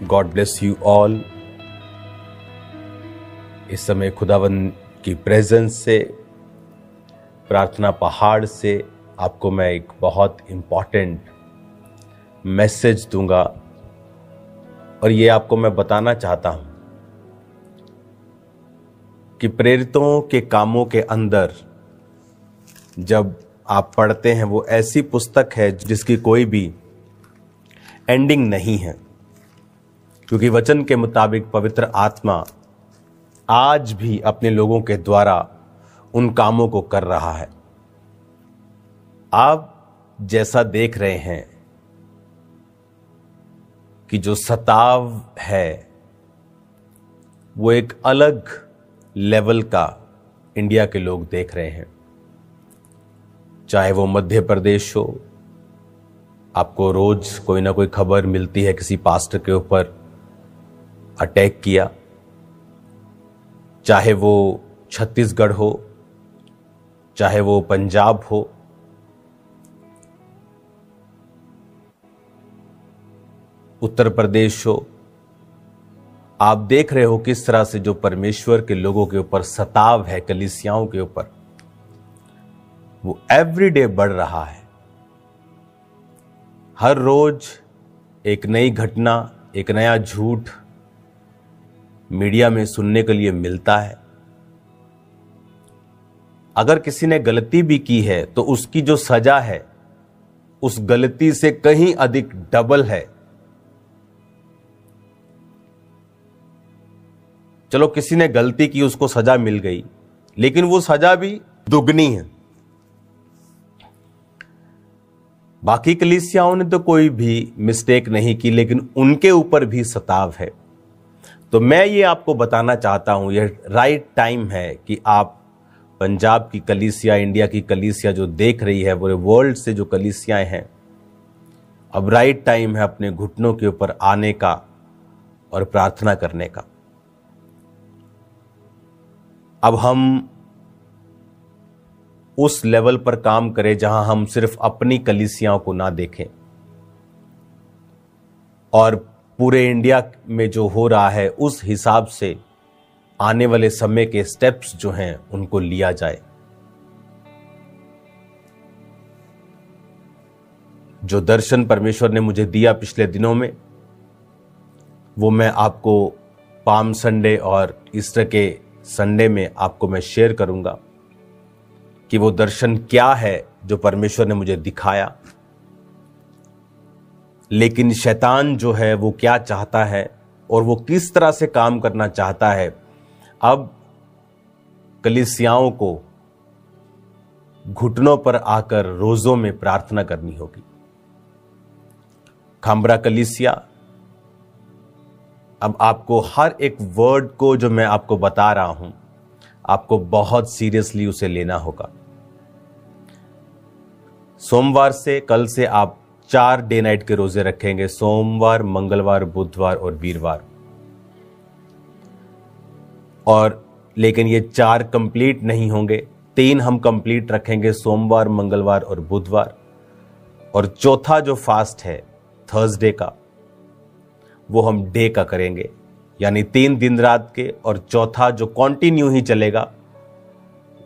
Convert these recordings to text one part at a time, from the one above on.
God bless you all. इस समय खुदावन की प्रेजेंस से, प्रार्थना पहाड़ से आपको मैं एक बहुत इंपॉर्टेंट मैसेज दूंगा और ये आपको मैं बताना चाहता हूं कि प्रेरितों के कामों के अंदर जब आप पढ़ते हैं वो ऐसी पुस्तक है जिसकी कोई भी एंडिंग नहीं है, क्योंकि वचन के मुताबिक पवित्र आत्मा आज भी अपने लोगों के द्वारा उन कामों को कर रहा है। आप जैसा देख रहे हैं कि जो सताव है वो एक अलग लेवल का इंडिया के लोग देख रहे हैं। चाहे वो मध्य प्रदेश हो, आपको रोज कोई ना कोई खबर मिलती है किसी पास्टर के ऊपर अटैक किया, चाहे वो छत्तीसगढ़ हो, चाहे वो पंजाब हो, उत्तर प्रदेश हो, आप देख रहे हो किस तरह से जो परमेश्वर के लोगों के ऊपर सताव है, कलीसियाओं के ऊपर, वो एवरीडे बढ़ रहा है। हर रोज एक नई घटना, एक नया झूठ मीडिया में सुनने के लिए मिलता है। अगर किसी ने गलती भी की है तो उसकी जो सजा है उस गलती से कहीं अधिक डबल है। चलो किसी ने गलती की, उसको सजा मिल गई, लेकिन वो सजा भी दुगनी है। बाकी कलीसियाओं ने तो कोई भी मिस्टेक नहीं की, लेकिन उनके ऊपर भी सताव है। तो मैं ये आपको बताना चाहता हूं, यह राइट टाइम है कि आप पंजाब की कलीसिया, इंडिया की कलीसिया जो देख रही है, वो वर्ल्ड से जो कलीसियाएं हैं, अब राइट टाइम है अपने घुटनों के ऊपर आने का और प्रार्थना करने का। अब हम उस लेवल पर काम करें जहां हम सिर्फ अपनी कलीसियाओं को ना देखें और पूरे इंडिया में जो हो रहा है उस हिसाब से आने वाले समय के स्टेप्स जो हैं उनको लिया जाए। जो दर्शन परमेश्वर ने मुझे दिया पिछले दिनों में, वो मैं आपको पाम संडे और ईस्टर के संडे में आपको मैं शेयर करूंगा कि वो दर्शन क्या है जो परमेश्वर ने मुझे दिखाया। लेकिन शैतान जो है वो क्या चाहता है और वो किस तरह से काम करना चाहता है, अब कलीसियाओं को घुटनों पर आकर रोजों में प्रार्थना करनी होगी। खांबरा कलीसिया, अब आपको हर एक वर्ड को जो मैं आपको बता रहा हूं, आपको बहुत सीरियसली उसे लेना होगा। सोमवार से, कल से आप 4 डे नाइट के रोजे रखेंगे, सोमवार, मंगलवार, बुधवार और वीरवार। और लेकिन ये 4 कंप्लीट नहीं होंगे, 3 हम कंप्लीट रखेंगे, सोमवार, मंगलवार और बुधवार। और चौथा जो फास्ट है थर्सडे का, वो हम डे का करेंगे, यानी 3 दिन रात के, और चौथा जो कंटिन्यू ही चलेगा।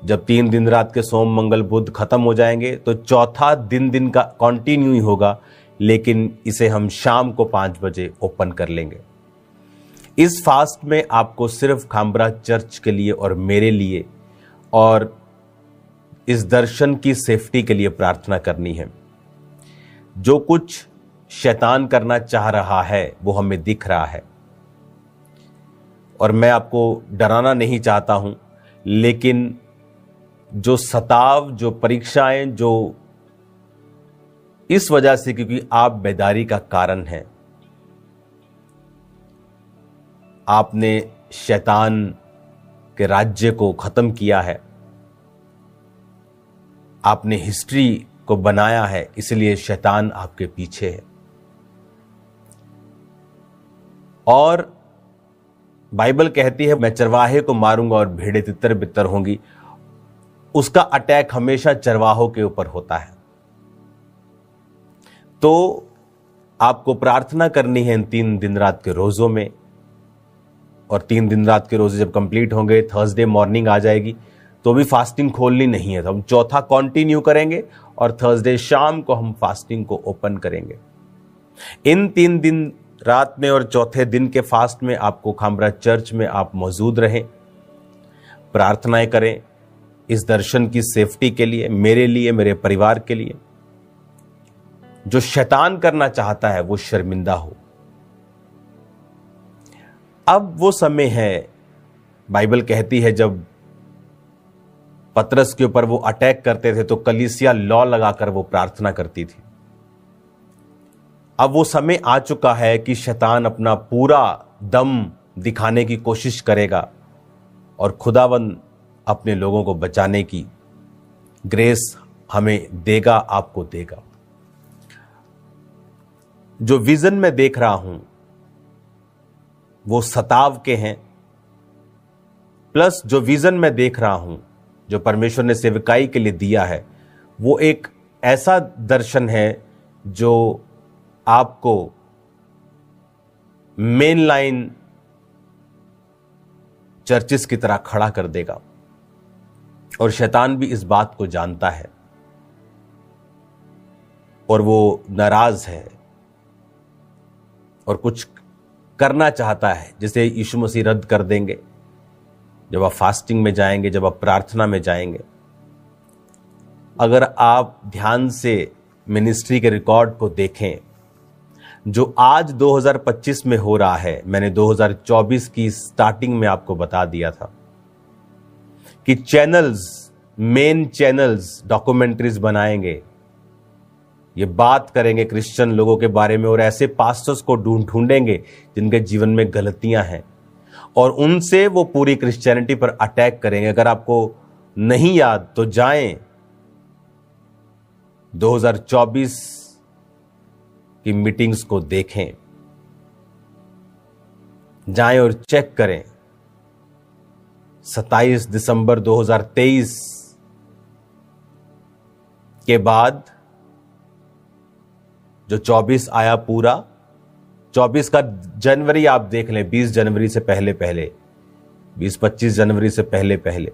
जब 3 दिन रात के सोम, मंगल, बुध खत्म हो जाएंगे तो चौथा दिन का कंटिन्यू ही होगा, लेकिन इसे हम शाम को 5 बजे ओपन कर लेंगे। इस फास्ट में आपको सिर्फ खांबरा चर्च के लिए और मेरे लिए और इस दर्शन की सेफ्टी के लिए प्रार्थना करनी है। जो कुछ शैतान करना चाह रहा है वो हमें दिख रहा है, और मैं आपको डराना नहीं चाहता हूं, लेकिन जो सताव, जो परीक्षाएं, जो इस वजह से, क्योंकि आप बेदारी का कारण हैं, आपने शैतान के राज्य को खत्म किया है, आपने हिस्ट्री को बनाया है, इसलिए शैतान आपके पीछे है। और बाइबल कहती है, मैं चरवाहे को मारूंगा और भेड़ें तितर बितर होंगी। उसका अटैक हमेशा चरवाहों के ऊपर होता है। तो आपको प्रार्थना करनी है इन 3 दिन रात के रोजों में, और 3 दिन रात के रोजे जब कंप्लीट होंगे, थर्सडे मॉर्निंग आ जाएगी, तो भी फास्टिंग खोलनी नहीं है। तो हम चौथा कंटिन्यू करेंगे और थर्सडे शाम को हम फास्टिंग को ओपन करेंगे। इन 3 दिन रात में और चौथे दिन के फास्ट में आपको खामरा चर्च में आप मौजूद रहें, प्रार्थनाएं करें इस दर्शन की सेफ्टी के लिए, मेरे लिए, मेरे परिवार के लिए। जो शैतान करना चाहता है वो शर्मिंदा हो। अब वो समय है, बाइबल कहती है जब पतरस के ऊपर वो अटैक करते थे तो कलीसिया लॉ लगाकर वो प्रार्थना करती थी। अब वो समय आ चुका है कि शैतान अपना पूरा दम दिखाने की कोशिश करेगा और खुदावंद अपने लोगों को बचाने की ग्रेस हमें देगा, आपको देगा। जो विजन में देख रहा हूं वो सताव के हैं, प्लस जो विजन में देख रहा हूं जो परमेश्वर ने सेवकाई के लिए दिया है वो एक ऐसा दर्शन है जो आपको मेन लाइन चर्चिस की तरह खड़ा कर देगा। और शैतान भी इस बात को जानता है और वो नाराज है और कुछ करना चाहता है, जिसे यीशु मसीह रद्द कर देंगे जब आप फास्टिंग में जाएंगे, जब आप प्रार्थना में जाएंगे। अगर आप ध्यान से मिनिस्ट्री के रिकॉर्ड को देखें जो आज 2025 में हो रहा है, मैंने 2024 की स्टार्टिंग में आपको बता दिया था कि चैनल्स, मेन चैनल्स डॉक्यूमेंट्रीज बनाएंगे, ये बात करेंगे क्रिश्चियन लोगों के बारे में और ऐसे पास्टर्स को ढूंढेंगे जिनके जीवन में गलतियां हैं और उनसे वो पूरी क्रिश्चियनिटी पर अटैक करेंगे। अगर आपको नहीं याद तो जाएं 2024 की मीटिंग्स को देखें, जाएं और चेक करें। 27 दिसंबर 2023 के बाद जो 24 आया पूरा, 24 का जनवरी आप देख लें, 20 जनवरी से पहले 20-25 जनवरी से पहले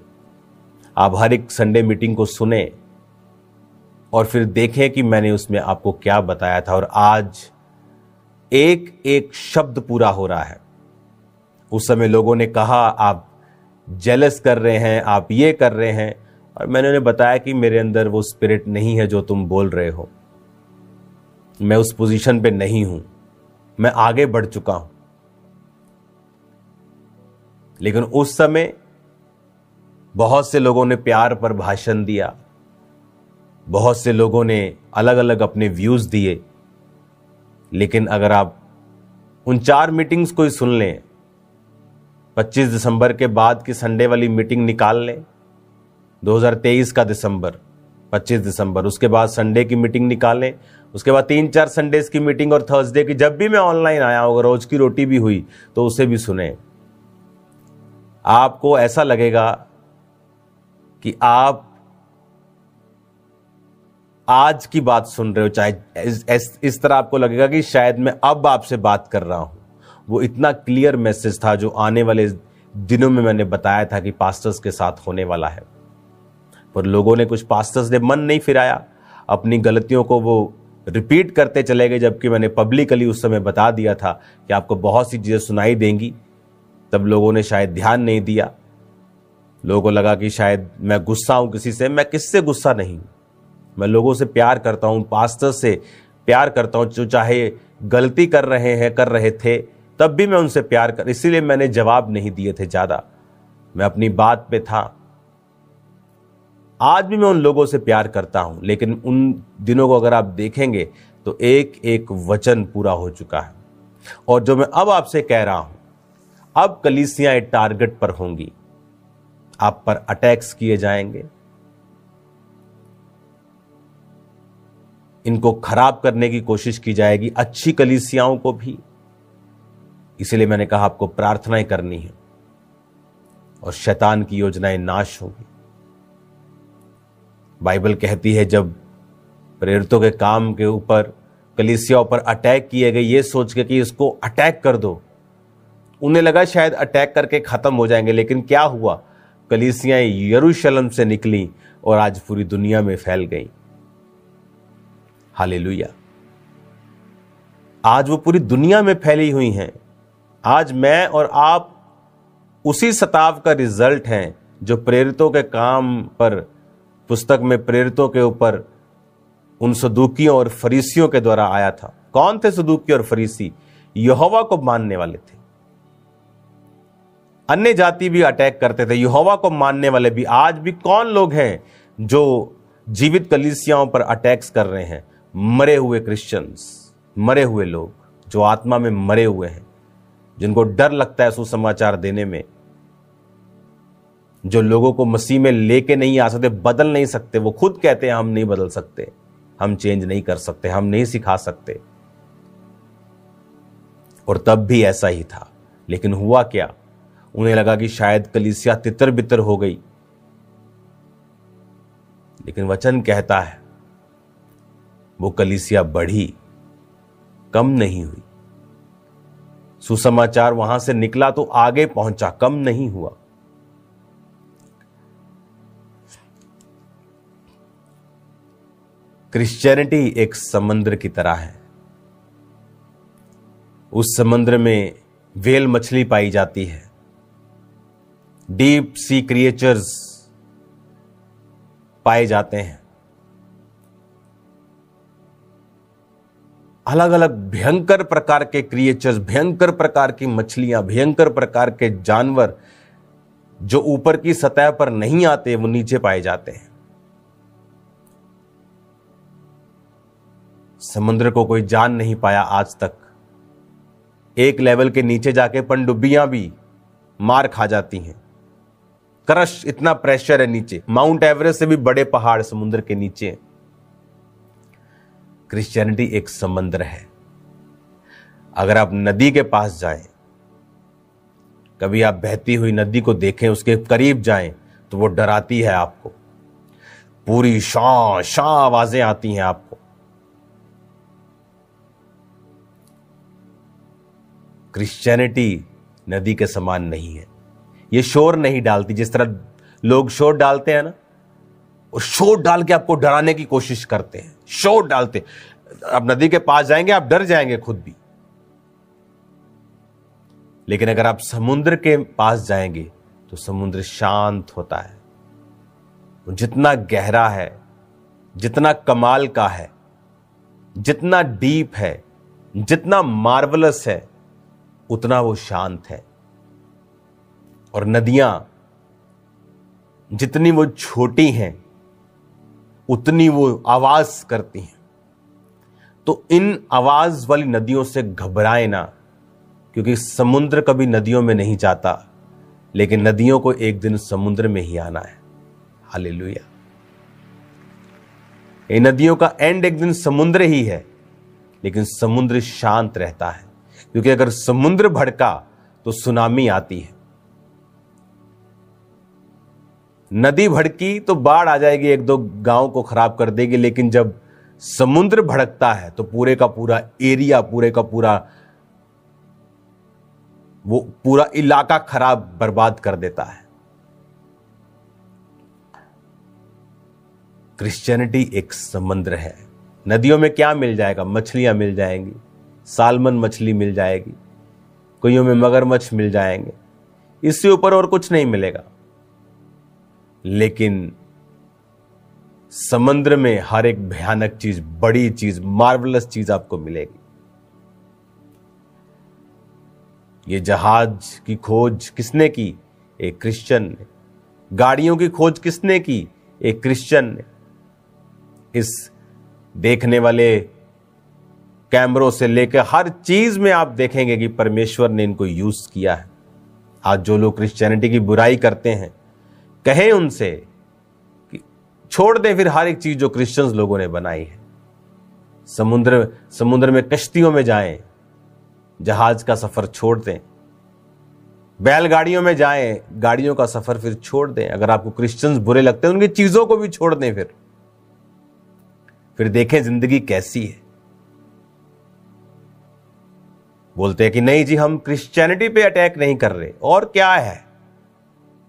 आप हर एक संडे मीटिंग को सुने और फिर देखें कि मैंने उसमें आपको क्या बताया था। और आज एक एक शब्द पूरा हो रहा है। उस समय लोगों ने कहा आप जेलस कर रहे हैं, आप ये कर रहे हैं, और मैंने उन्हें बताया कि मेरे अंदर वो स्पिरिट नहीं है जो तुम बोल रहे हो। मैं उस पोजीशन पे नहीं हूं, मैं आगे बढ़ चुका हूं। लेकिन उस समय बहुत से लोगों ने प्यार पर भाषण दिया, बहुत से लोगों ने अलग अलग अपने व्यूज दिए। लेकिन अगर आप उन 4 मीटिंग्स को ही सुन लें, 25 दिसंबर के बाद की संडे वाली मीटिंग निकाल लें, 2023 का दिसंबर, 25 दिसंबर, उसके बाद संडे की मीटिंग निकालें, उसके बाद 3-4 संडेज की मीटिंग और थर्सडे की जब भी मैं ऑनलाइन आया हूं, रोज की रोटी भी हुई तो उसे भी सुने। आपको ऐसा लगेगा कि आप आज की बात सुन रहे हो, चाहे इस तरह आपको लगेगा कि शायद मैं अब आपसे बात कर रहा हूं। वो इतना क्लियर मैसेज था जो आने वाले दिनों में मैंने बताया था कि पास्टर्स के साथ होने वाला है। पर लोगों ने, कुछ पास्टर्स ने मन नहीं फिराया, अपनी गलतियों को वो रिपीट करते चले गए, जबकि मैंने पब्लिकली उस समय बता दिया था कि आपको बहुत सी चीजें सुनाई देंगी। तब लोगों ने शायद ध्यान नहीं दिया। लोगों को लगा कि शायद मैं गुस्सा हूं किसी से। मैं किससे गुस्सा नहीं, मैं लोगों से प्यार करता हूं, पास्टर से प्यार करता हूं, जो चाहे गलती कर रहे थे तब भी मैं उनसे प्यार कर, इसीलिए मैंने जवाब नहीं दिए थे ज्यादा, मैं अपनी बात पे था। आज भी मैं उन लोगों से प्यार करता हूं, लेकिन उन दिनों को अगर आप देखेंगे तो एक एक वचन पूरा हो चुका है। और जो मैं अब आपसे कह रहा हूं, अब कलीसियां टारगेट पर होंगी, आप पर अटैक्स किए जाएंगे, इनको खराब करने की कोशिश की जाएगी, अच्छी कलीसियाओं को भी। इसलिए मैंने कहा आपको प्रार्थनाएं करनी है और शैतान की योजनाएं नाश होंगी। बाइबल कहती है जब प्रेरितों के काम के ऊपर कलीसियाओं पर अटैक किए गए, ये सोच के कि इसको अटैक कर दो। उन्हें लगा शायद अटैक करके खत्म हो जाएंगे, लेकिन क्या हुआ, कलीसियाएं यरूशलेम से निकली और आज पूरी दुनिया में फैल गई। हालेलुया। आज वो पूरी दुनिया में फैली हुई हैं। आज मैं और आप उसी सताव का रिजल्ट हैं जो प्रेरितों के काम पर, पुस्तक में प्रेरितों के ऊपर उन सदूकियों और फरीसियों के द्वारा आया था। कौन थे सदूकी और फरीसी? यहोवा को मानने वाले थे। अन्य जाति भी अटैक करते थे, यहोवा को मानने वाले भी। आज भी कौन लोग हैं जो जीवित कलीसियाओं पर अटैक्स कर रहे हैं? मरे हुए क्रिश्चियंस, मरे हुए लोग जो आत्मा में मरे हुए हैं, जिनको डर लगता है सुसमाचार देने में, जो लोगों को मसीह में लेके नहीं आ सकते, बदल नहीं सकते। वो खुद कहते हैं हम नहीं बदल सकते, हम चेंज नहीं कर सकते, हम नहीं सिखा सकते। और तब भी ऐसा ही था। लेकिन हुआ क्या, उन्हें लगा कि शायद कलीसिया तितर बितर हो गई, लेकिन वचन कहता है वो कलीसिया बढ़ी, कम नहीं हुई। सुसमाचार वहां से निकला तो आगे पहुंचा, कम नहीं हुआ। क्रिश्चियनिटी एक समुद्र की तरह है। उस समुद्र में व्हेल मछली पाई जाती है, डीप सी क्रिएचर्स पाए जाते हैं, अलग अलग भयंकर प्रकार के क्रिएचर्स, भयंकर प्रकार की मछलियां, भयंकर प्रकार के जानवर जो ऊपर की सतह पर नहीं आते, वो नीचे पाए जाते हैं। समुद्र को कोई जान नहीं पाया आज तक। एक लेवल के नीचे जाके पनडुब्बियां भी मार खा जाती हैं। क्रश, इतना प्रेशर है नीचे। माउंट एवरेस्ट से भी बड़े पहाड़ समुद्र के नीचे। क्रिश्चियनिटी एक समुद्र है। अगर आप नदी के पास जाएं, कभी आप बहती हुई नदी को देखें, उसके करीब जाएं, तो वो डराती है आपको। पूरी शां शां आवाजें आती हैं आपको। क्रिश्चियनिटी नदी के समान नहीं है। ये शोर नहीं डालती, जिस तरह लोग शोर डालते हैं ना, वो शोर डाल के आपको डराने की कोशिश करते हैं। शोर डालते, आप नदी के पास जाएंगे, आप डर जाएंगे खुद भी। लेकिन अगर आप समुद्र के पास जाएंगे तो समुद्र शांत होता है। जितना गहरा है, जितना कमाल का है, जितना डीप है, जितना मार्वलस है, उतना वो शांत है। और नदियां जितनी वो छोटी हैं, उतनी वो आवाज करती हैं। तो इन आवाज वाली नदियों से घबराए ना, क्योंकि समुद्र कभी नदियों में नहीं जाता, लेकिन नदियों को एक दिन समुद्र में ही आना है। हालेलुया। ये नदियों का एंड एक दिन समुद्र ही है, लेकिन समुद्र शांत रहता है, क्योंकि अगर समुद्र भड़का तो सुनामी आती है। नदी भड़की तो बाढ़ आ जाएगी, एक दो गांव को खराब कर देगी, लेकिन जब समुद्र भड़कता है तो पूरे का पूरा एरिया, पूरे का पूरा वो पूरा इलाका खराब, बर्बाद कर देता है। क्रिश्चियनिटी एक समुद्र है। नदियों में क्या मिल जाएगा? मछलियां मिल जाएंगी, सालमन मछली मिल जाएगी, कईयों में मगरमच्छ मिल जाएंगे, इससे ऊपर और कुछ नहीं मिलेगा। लेकिन समुद्र में हर एक भयानक चीज, बड़ी चीज, मार्वलस चीज आपको मिलेगी। ये जहाज की खोज किसने की? एक क्रिश्चियन ने। गाड़ियों की खोज किसने की? एक क्रिश्चियन ने। इस देखने वाले कैमरों से लेकर हर चीज में आप देखेंगे कि परमेश्वर ने इनको यूज किया है। आज जो लोग क्रिश्चियनिटी की बुराई करते हैं, कहें उनसे कि छोड़ दें फिर हर एक चीज जो क्रिश्चियंस लोगों ने बनाई है। समुद्र में कश्तियों में जाएं, जहाज का सफर छोड़ दें। बैलगाड़ियों में जाएं, गाड़ियों का सफर फिर छोड़ दें। अगर आपको क्रिश्चियंस बुरे लगते हैं, उनकी चीजों को भी छोड़ दें। फिर देखें जिंदगी कैसी है। बोलते हैं कि नहीं जी, हम क्रिश्चियनिटी पे अटैक नहीं कर रहे। और क्या है,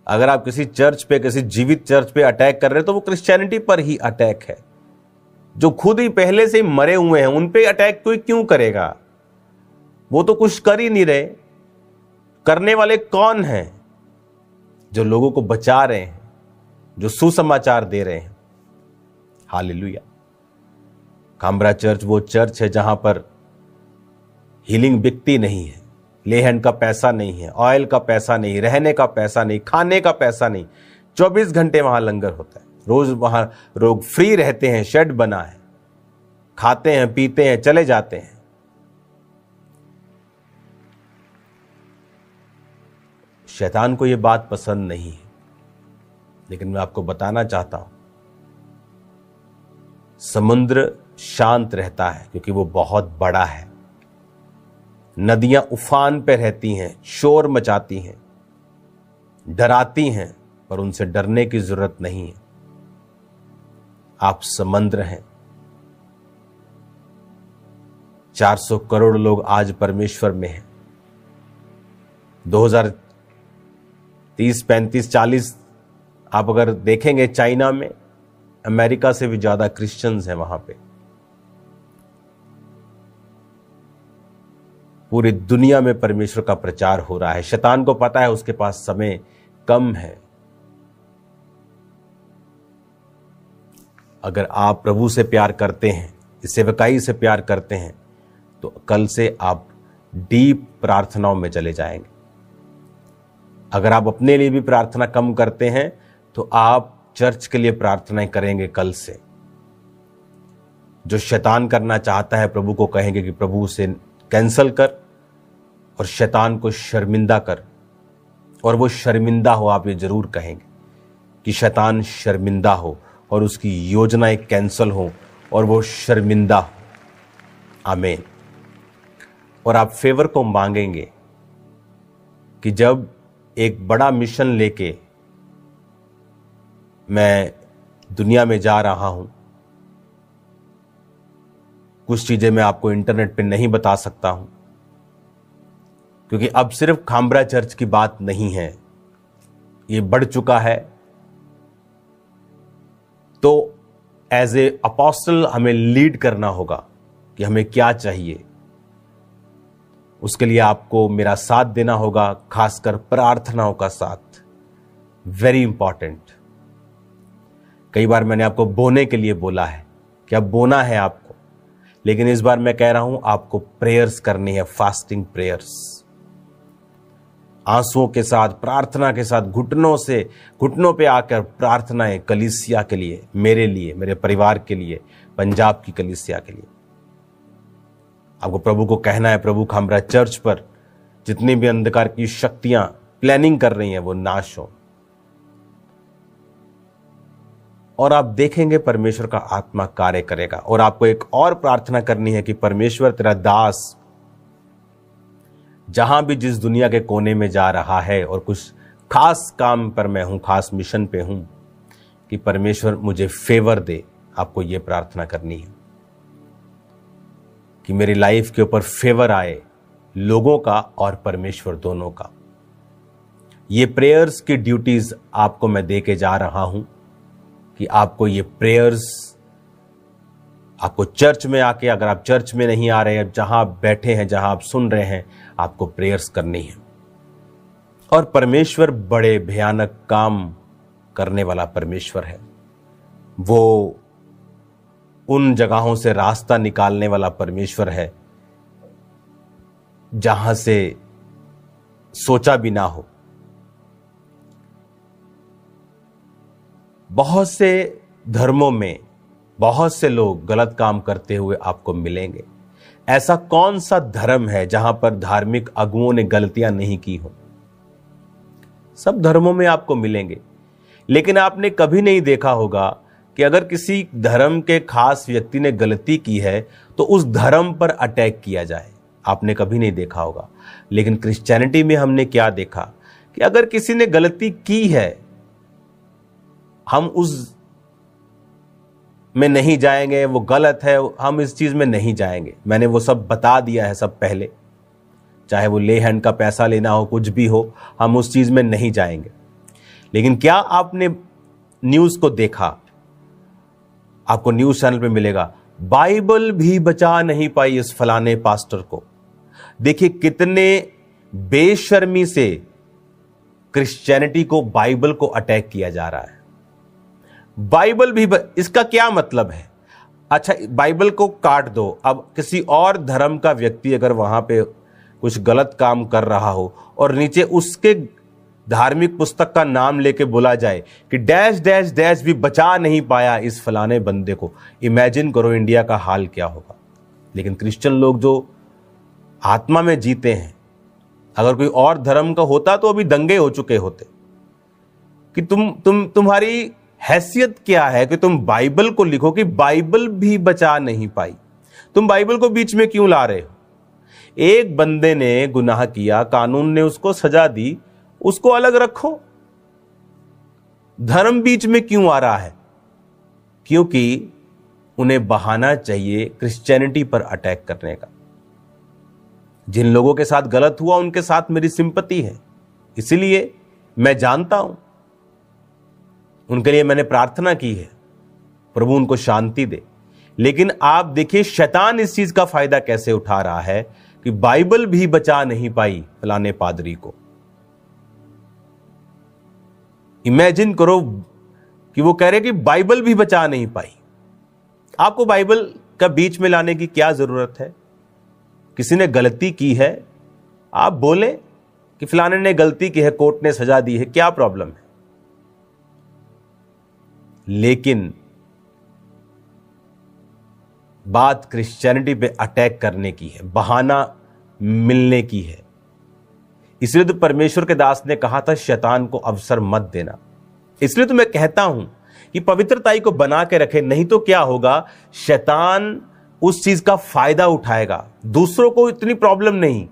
अगर आप किसी चर्च पे, किसी जीवित चर्च पे अटैक कर रहे तो वो क्रिश्चियनिटी पर ही अटैक है। जो खुद ही पहले से मरे हुए हैं उन पे अटैक कोई क्यों करेगा? वो तो कुछ कर ही नहीं रहे। करने वाले कौन हैं? जो लोगों को बचा रहे हैं, जो सुसमाचार दे रहे हैं। हालेलुया। काम्ब्रा चर्च वो चर्च है जहां पर हीलिंग बिकती नहीं है, ले हैंड का पैसा नहीं है, ऑयल का पैसा नहीं, रहने का पैसा नहीं, खाने का पैसा नहीं। 24 घंटे वहां लंगर होता है, रोज वहां लोग फ्री रहते हैं, शेड बना है, खाते हैं, पीते हैं, चले जाते हैं। शैतान को यह बात पसंद नहीं है, लेकिन मैं आपको बताना चाहता हूं, समुद्र शांत रहता है क्योंकि वो बहुत बड़ा है। नदियां उफान पे रहती हैं, शोर मचाती हैं, डराती हैं, पर उनसे डरने की जरूरत नहीं है। आप समुद्र हैं। 400 करोड़ लोग आज परमेश्वर में हैं। 2030, 35, 40 आप अगर देखेंगे, चाइना में अमेरिका से भी ज्यादा क्रिश्चियंस हैं वहां पे। पूरी दुनिया में परमेश्वर का प्रचार हो रहा है। शैतान को पता है उसके पास समय कम है। अगर आप प्रभु से प्यार करते हैं, इस सेवकाई से प्यार करते हैं, तो कल से आप डीप प्रार्थनाओं में चले जाएंगे। अगर आप अपने लिए भी प्रार्थना कम करते हैं तो आप चर्च के लिए प्रार्थनाएं करेंगे कल से। जो शैतान करना चाहता है, प्रभु को कहेंगे कि प्रभु उसे कैंसल कर और शैतान को शर्मिंदा कर। और वो शर्मिंदा हो, आप ये जरूर कहेंगे कि शैतान शर्मिंदा हो और उसकी योजनाएं कैंसल हो और वो शर्मिंदा हो। आमीन। और आप फेवर को मांगेंगे कि जब एक बड़ा मिशन लेके मैं दुनिया में जा रहा हूं, कुछ चीजें मैं आपको इंटरनेट पे नहीं बता सकता हूं, क्योंकि अब सिर्फ खाम्ब्रा चर्च की बात नहीं है, ये बढ़ चुका है। तो एज ए अपोस्टल हमें लीड करना होगा कि हमें क्या चाहिए। उसके लिए आपको मेरा साथ देना होगा, खासकर प्रार्थनाओं का साथ। Very important. कई बार मैंने आपको बोने के लिए बोला है कि अब बोना है आपको, लेकिन इस बार मैं कह रहा हूं आपको प्रेयर्स करनी है, फास्टिंग प्रेयर्स। आंसुओं के साथ, प्रार्थना के साथ, घुटनों पे आकर प्रार्थनाएं कलीसिया के लिए, मेरे लिए, मेरे परिवार के लिए, पंजाब की कलीसिया के लिए। आपको प्रभु को कहना है, प्रभु खाम्ब्रा चर्च पर जितनी भी अंधकार की शक्तियां प्लानिंग कर रही हैं वो नाश हो। और आप देखेंगे परमेश्वर का आत्मा कार्य करेगा। और आपको एक और प्रार्थना करनी है कि परमेश्वर, तेरा दास जहां भी जिस दुनिया के कोने में जा रहा है और कुछ खास काम पर मैं हूं, खास मिशन पे हूं, कि परमेश्वर मुझे फेवर दे। आपको यह प्रार्थना करनी है कि मेरी लाइफ के ऊपर फेवर आए, लोगों का और परमेश्वर दोनों का। ये प्रेयर्स की ड्यूटीज आपको मैं दे के जा रहा हूं कि आपको ये प्रेयर्स, आपको चर्च में आके, अगर आप चर्च में नहीं आ रहे हैं, जहां आप बैठे हैं, जहां आप सुन रहे हैं, आपको प्रेयर्स करनी है। और परमेश्वर बड़े भयानक काम करने वाला परमेश्वर है। वो उन जगहों से रास्ता निकालने वाला परमेश्वर है जहां से सोचा भी ना हो। बहुत से धर्मों में बहुत से लोग गलत काम करते हुए आपको मिलेंगे। ऐसा कौन सा धर्म है जहां पर धार्मिक अगुओं ने गलतियां नहीं की हो? सब धर्मों में आपको मिलेंगे। लेकिन आपने कभी नहीं देखा होगा कि अगर किसी धर्म के खास व्यक्ति ने गलती की है तो उस धर्म पर अटैक किया जाए। आपने कभी नहीं देखा होगा। लेकिन क्रिश्चियनिटी में हमने क्या देखा कि अगर किसी ने गलती की है, हम उस में नहीं जाएंगे, वो गलत है, हम इस चीज में नहीं जाएंगे। मैंने वो सब बता दिया है सब पहले। चाहे वो ले हैंड का पैसा लेना हो, कुछ भी हो, हम उस चीज में नहीं जाएंगे। लेकिन क्या आपने न्यूज को देखा? आपको न्यूज चैनल पे मिलेगा, बाइबल भी बचा नहीं पाई इस फलाने पास्टर को। देखिए कितने बेशर्मी से क्रिश्चियनिटी को, बाइबल को अटैक किया जा रहा है। बाइबल भी इसका क्या मतलब है? अच्छा, बाइबल को काट दो, अब किसी और धर्म का व्यक्ति अगर वहां पे कुछ गलत काम कर रहा हो और नीचे उसके धार्मिक पुस्तक का नाम लेके बोला जाए कि डैश डैश डैश भी बचा नहीं पाया इस फलाने बंदे को, इमेजिन करो इंडिया का हाल क्या होगा। लेकिन क्रिश्चियन लोग जो आत्मा में जीते हैं, अगर कोई और धर्म का होता तो अभी दंगे हो चुके होते कि तुम्हारी हैसियत क्या है कि तुम बाइबल को लिखो कि बाइबल भी बचा नहीं पाई। तुम बाइबल को बीच में क्यों ला रहे हो? एक बंदे ने गुनाह किया, कानून ने उसको सजा दी, उसको अलग रखो। धर्म बीच में क्यों आ रहा है? क्योंकि उन्हें बहाना चाहिए क्रिश्चियनिटी पर अटैक करने का। जिन लोगों के साथ गलत हुआ उनके साथ मेरी सिंपैथी है, इसीलिए मैं जानता हूं, उनके लिए मैंने प्रार्थना की है, प्रभु उनको शांति दे। लेकिन आप देखिए शैतान इस चीज का फायदा कैसे उठा रहा है कि बाइबल भी बचा नहीं पाई फलाने पादरी को। इमेजिन करो कि वो कह रहे कि बाइबल भी बचा नहीं पाई। आपको बाइबल का बीच में लाने की क्या जरूरत है? किसी ने गलती की है, आप बोले कि फलाने ने गलती की है, कोर्ट ने सजा दी है, क्या प्रॉब्लम है? लेकिन बात क्रिश्चियनिटी पे अटैक करने की है, बहाना मिलने की है। इसलिए तो परमेश्वर के दास ने कहा था शैतान को अवसर मत देना। इसलिए तो मैं कहता हूं कि पवित्रताई को बना के रखे, नहीं तो क्या होगा, शैतान उस चीज का फायदा उठाएगा। दूसरों को इतनी प्रॉब्लम नहीं,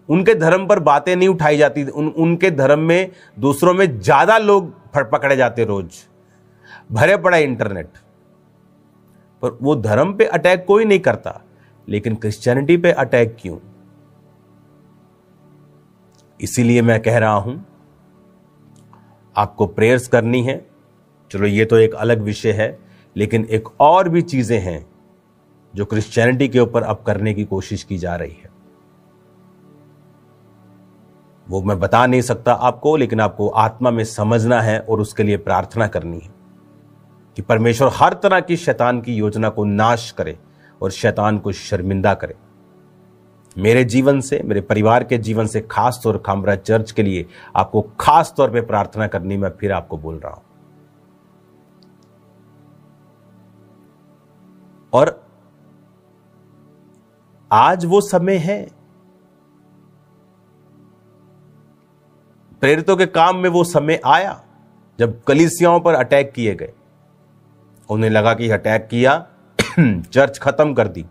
उनके धर्म पर बातें नहीं उठाई जाती, उनके धर्म में दूसरों में ज्यादा लोग पकड़े जाते, रोज भरे पड़ा इंटरनेट पर। वो धर्म पे अटैक कोई नहीं करता, लेकिन क्रिश्चियनिटी पे अटैक क्यों? इसीलिए मैं कह रहा हूं आपको प्रेयर्स करनी है। चलो ये तो एक अलग विषय है, लेकिन एक और भी चीजें हैं जो क्रिश्चियनिटी के ऊपर अब करने की कोशिश की जा रही है। वो मैं बता नहीं सकता आपको, लेकिन आपको आत्मा में समझना है और उसके लिए प्रार्थना करनी है कि परमेश्वर हर तरह की शैतान की योजना को नाश करे और शैतान को शर्मिंदा करे। मेरे जीवन से, मेरे परिवार के जीवन से, खास तौर खामरा चर्च के लिए आपको खास तौर पे प्रार्थना करनी, मैं फिर आपको बोल रहा हूं। और आज वो समय है, प्रेरितों के काम में वो समय आया जब कलीसियाओं पर अटैक किए गए। उन्हें लगा कि अटैक किया, चर्च खत्म कर दी।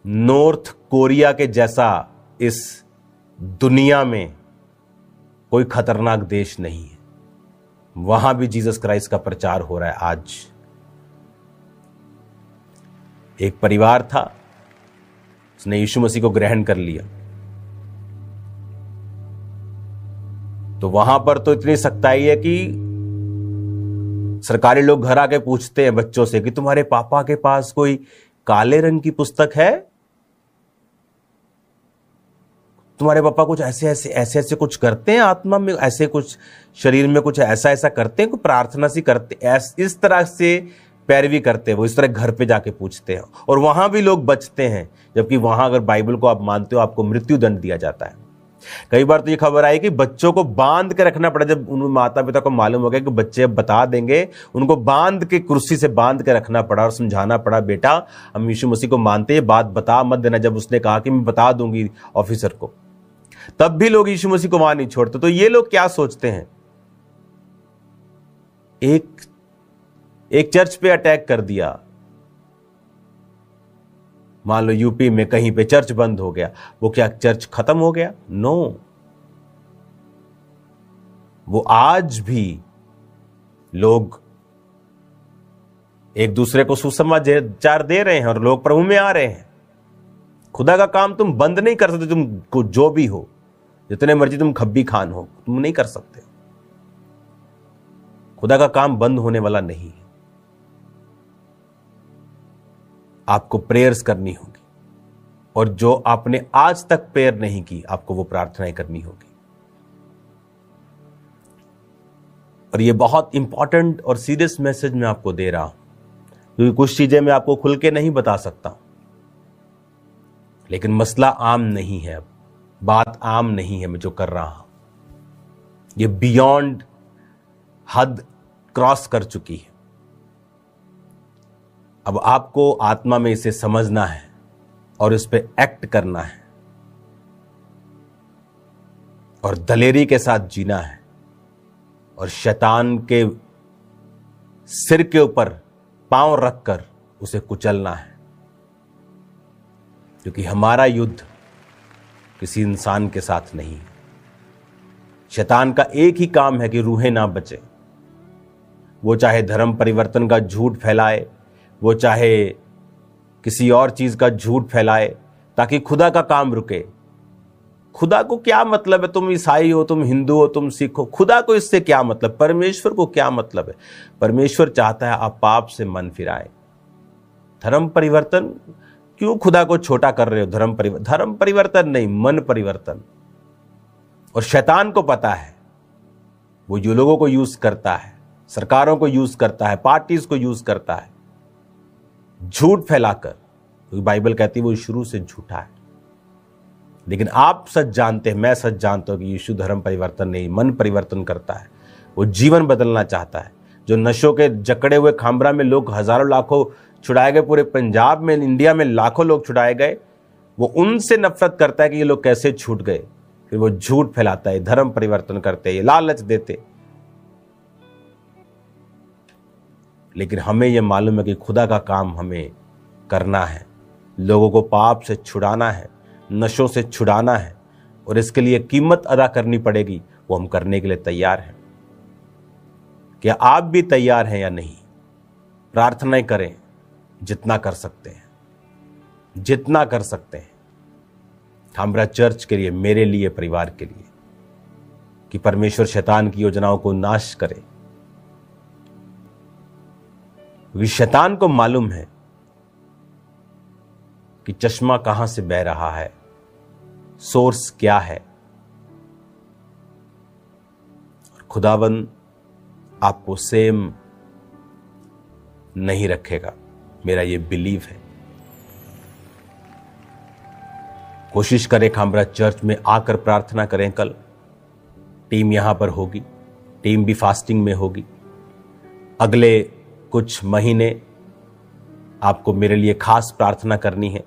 नॉर्थ कोरिया के जैसा इस दुनिया में कोई खतरनाक देश नहीं है, वहां भी जीसस क्राइस्ट का प्रचार हो रहा है। आज एक परिवार था, उसने यीशु मसीह को ग्रहण कर लिया, तो वहां पर तो इतनी सख्ताई है कि सरकारी लोग घर आके पूछते हैं बच्चों से कि तुम्हारे पापा के पास कोई काले रंग की पुस्तक है? तुम्हारे पापा कुछ ऐसे कुछ करते हैं आत्मा में, ऐसे कुछ शरीर में कुछ ऐसा करते हैं, कुछ प्रार्थना सी करते, इस तरह से पैरवी करते हैं। वो इस तरह घर पे जाके पूछते हैं और वहां भी लोग बचते हैं, जबकि वहां अगर बाइबल को आप मानते हो आपको मृत्यु दंड दिया जाता है। कई बार तो ये खबर आई कि बच्चों को बांध के रखना पड़ा, जब उन माता पिता को मालूम हो गया कि बच्चे अब बता देंगे, उनको बांध के, कुर्सी से बांध के रखना पड़ा और समझाना पड़ा, बेटा हम यीशु मसीह को मानते हैं, बात बता मत देना। जब उसने कहा कि मैं बता दूंगी ऑफिसर को, तब भी लोग यीशु मसीह को वहां नहीं छोड़ते। तो ये लोग क्या सोचते हैं, एक चर्च पे अटैक कर दिया, मान लो यूपी में कहीं पे चर्च बंद हो गया, वो क्या चर्च खत्म हो गया? नो, वो आज भी लोग एक दूसरे को सुसमाचार दे रहे हैं और लोग प्रभु में आ रहे हैं। खुदा का काम तुम बंद नहीं कर सकते। तुम जो भी हो, जितने मर्जी तुम खब्बी खान हो, तुम नहीं कर सकते। खुदा का काम बंद होने वाला नहीं है। आपको प्रेयर्स करनी होगी, और जो आपने आज तक प्रेयर नहीं की, आपको वो प्रार्थनाएं करनी होगी। और ये बहुत इंपॉर्टेंट और सीरियस मैसेज मैं आपको दे रहा हूं, क्योंकि कुछ चीजें मैं आपको खुल के नहीं बता सकता, लेकिन मसला आम नहीं है। अब बात आम नहीं है मैं जो कर रहा हूं, ये बियॉन्ड हद क्रॉस कर चुकी है। अब आपको आत्मा में इसे समझना है और इस पे एक्ट करना है, और दलेरी के साथ जीना है, और शैतान के सिर के ऊपर पांव रखकर उसे कुचलना है। क्योंकि हमारा युद्ध किसी इंसान के साथ नहीं है। शैतान का एक ही काम है कि रूहें ना बचे। वो चाहे धर्म परिवर्तन का झूठ फैलाए, वो चाहे किसी और चीज का झूठ फैलाए, ताकि खुदा का काम रुके। खुदा को क्या मतलब है, तुम ईसाई हो, तुम हिंदू हो, तुम सिख हो, खुदा को इससे क्या मतलब? परमेश्वर को क्या मतलब है? परमेश्वर चाहता है आप पाप से मन फिराए। धर्म परिवर्तन क्यों खुदा को छोटा कर रहे हो? धर्म परिवर्तन नहीं, मन परिवर्तन। और शैतान को पता है, वो जो लोगों को यूज करता है, सरकारों को यूज करता है, पार्टीज को यूज करता है झूठ फैलाकर, क्योंकि बाइबल कहती है वो शुरू से झूठा है। लेकिन आप सच जानते हैं, मैं सच जानता हूं कि यीशु धर्म परिवर्तन नहीं, मन परिवर्तन करता है। वो जीवन बदलना चाहता है। जो नशों के जकड़े हुए खामरा में लोग हजारों लाखों छुड़ाए गए, पूरे पंजाब में, इंडिया में लाखों लोग छुड़ाए गए, वो उनसे नफरत करता है कि ये लोग कैसे छूट गए। फिर वो झूठ फैलाता है, धर्म परिवर्तन करते, ये लालच देते। लेकिन हमें यह मालूम है कि खुदा का काम हमें करना है, लोगों को पाप से छुड़ाना है, नशों से छुड़ाना है, और इसके लिए कीमत अदा करनी पड़ेगी। वो हम करने के लिए तैयार हैं। क्या आप भी तैयार हैं या नहीं? प्रार्थनाएं करें जितना कर सकते हैं, जितना कर सकते हैं, हमारा चर्च के लिए, मेरे लिए, परिवार के लिए, कि परमेश्वर शैतान की योजनाओं को नाश करे। क्योंकि शैतान को मालूम है कि चश्मा कहां से बह रहा है, सोर्स क्या है। और खुदावन आपको सेम नहीं रखेगा, मेरा ये बिलीव है। कोशिश करें खामरा चर्च में आकर प्रार्थना करें। कल टीम यहां पर होगी, टीम भी फास्टिंग में होगी। अगले कुछ महीने आपको मेरे लिए खास प्रार्थना करनी है,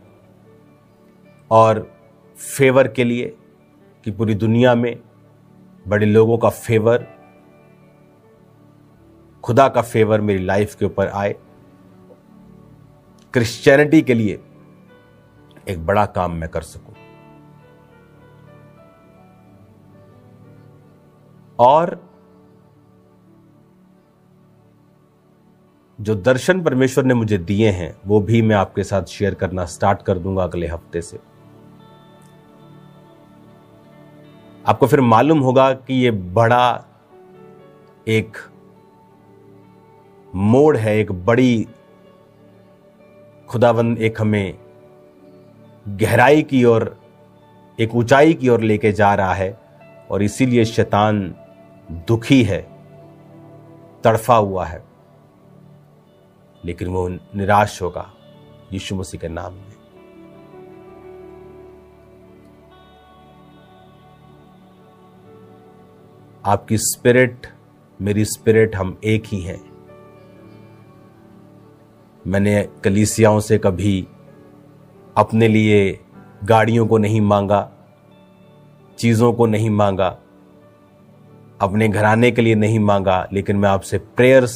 और फेवर के लिए, कि पूरी दुनिया में बड़े लोगों का फेवर, खुदा का फेवर मेरी लाइफ के ऊपर आए। क्रिश्चियनिटी के लिए एक बड़ा काम मैं कर सकूं। और जो दर्शन परमेश्वर ने मुझे दिए हैं, वो भी मैं आपके साथ शेयर करना स्टार्ट कर दूंगा अगले हफ्ते से। आपको फिर मालूम होगा कि ये बड़ा एक मोड़ है, एक बड़ी खुदावंद एक हमें गहराई की ओर, एक ऊंचाई की ओर लेके जा रहा है। और इसीलिए शैतान दुखी है, तड़फा हुआ है, लेकिन वो निराश होगा यीशु मसीह के नाम में। आपकी स्पिरिट, मेरी स्पिरिट, हम एक ही हैं। मैंने कलीसियाओं से कभी अपने लिए गाड़ियों को नहीं मांगा, चीजों को नहीं मांगा, अपने घराने के लिए नहीं मांगा, लेकिन मैं आपसे प्रेयर्स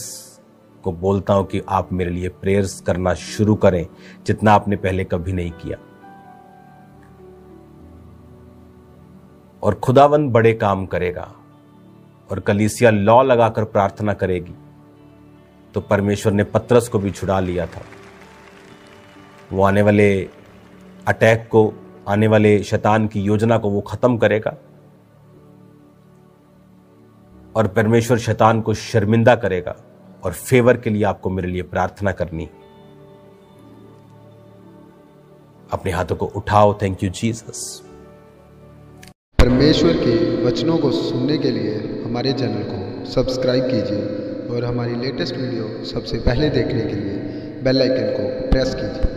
को बोलता हूं कि आप मेरे लिए प्रेयर्स करना शुरू करें, जितना आपने पहले कभी नहीं किया। और खुदावंद बड़े काम करेगा। और कलीसिया लॉ लगाकर प्रार्थना करेगी, तो परमेश्वर ने पतरस को भी छुड़ा लिया था। वो आने वाले अटैक को, आने वाले शैतान की योजना को वो खत्म करेगा और परमेश्वर शैतान को शर्मिंदा करेगा। और फेवर के लिए आपको मेरे लिए प्रार्थना करनी। अपने हाथों को उठाओ। Thank you Jesus. परमेश्वर के वचनों को सुनने के लिए हमारे चैनल को सब्सक्राइब कीजिए और हमारी लेटेस्ट वीडियो सबसे पहले देखने के लिए बेल आइकन को प्रेस कीजिए।